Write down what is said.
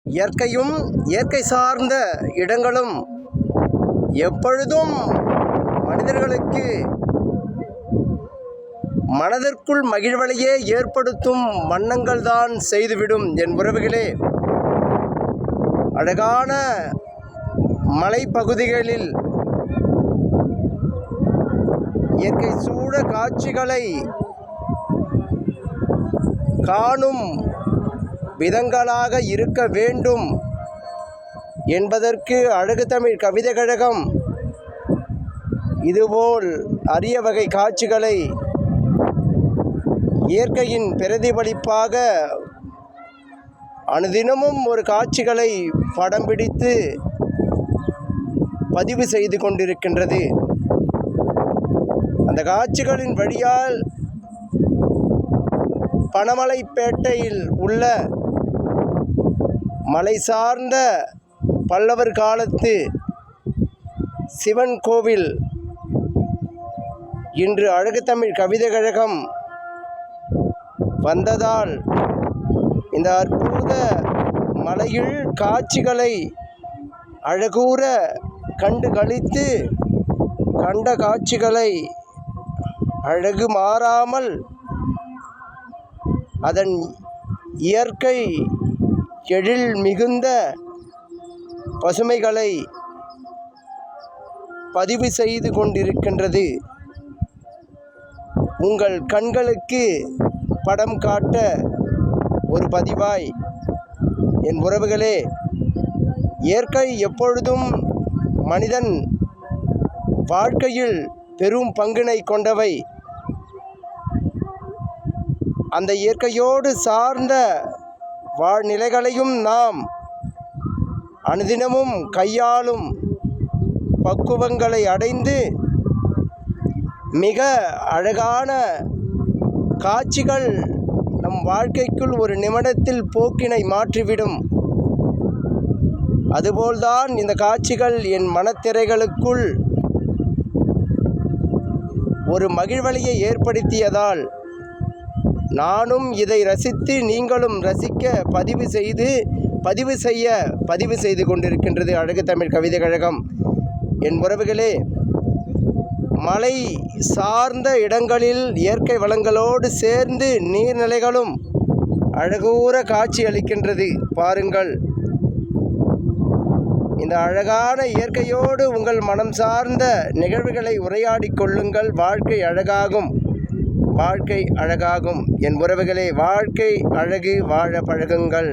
இயற்கையும் இயற்கை சார்ந்த இடங்களும் எப்பொழுதும் மனிதர்களுக்கு மனதிற்குள் மகிழ்வலையே ஏற்படுத்தும் வண்ணங்கள் தான் செய்துவிடும். என் உறவுகளே, அழகான மலைப்பகுதிகளில் இயற்கை சூழ காட்சிகளை காணும் விதங்களாக இருக்க வேண்டும் என்பதற்கு அழகு தமிழ் கவிதை கழகம் இதுபோல் அரிய வகை காட்சிகளை இயற்கையின் பிரதிபலிப்பாக அனுதினமும் ஒரு காட்சிகளை படம் பிடித்து பதிவு செய்து கொண்டிருக்கின்றது. அந்த காட்சிகளின் வழியால் பனமலைப்பேட்டையில் உள்ள மலை சார்ந்த பல்லவர் காலத்து சிவன் கோவில் இன்று அழகு தமிழ் கவிதை கழகம் வந்ததால் இந்த அற்புத மலையில் காட்சிகளை அழகூற கண்டு களித்து கண்ட காட்சிகளை அழகு மாறாமல் அதன் இயற்கை எழில் மிகுந்த பசுமைகளை பதிவு செய்து கொண்டிருக்கின்றது. உங்கள் கண்களுக்கு படம் காட்ட ஒரு பதிவாய் என் உறவுகளே, இயற்கை எப்பொழுதும் மனிதன் வாழ்க்கையில் பெரும் பங்கினை கொண்டவை. அந்த இயற்கையோடு சார்ந்த வாழ்நிலைகளையும் நாம் அனுதினமும் கையாளும் பக்குவங்களை அடைந்து மிக அழகான காட்சிகள் நம் வாழ்க்கைக்குள் ஒரு நிமிடத்தில் போக்கினை மாற்றிவிடும். அதுபோல்தான் இந்த காட்சிகள் என் மனத்திரைகளுக்குள் ஒரு மகிழ்வலையை ஏற்படுத்தியதால் நானும் இதை ரசித்து நீங்களும் ரசிக்க பதிவு செய்து கொண்டிருக்கின்றது அழகு தமிழ் கவிதை கழகம். என் உறவுகளே, மலை சார்ந்த இடங்களில் இயற்கை வளங்களோடு சேர்ந்து நீர்நிலைகளும் அழகூற காட்சி அளிக்கின்றது. பாருங்கள், இந்த அழகான இயற்கையோடு உங்கள் மனம் சார்ந்த நிகழ்வுகளை உரையாடி கொள்ளுங்கள். வாழ்க்கை அழகாகும். என் உறவுகளே, வாழ்க்கை அழகு, வாழ பழகுங்கள்.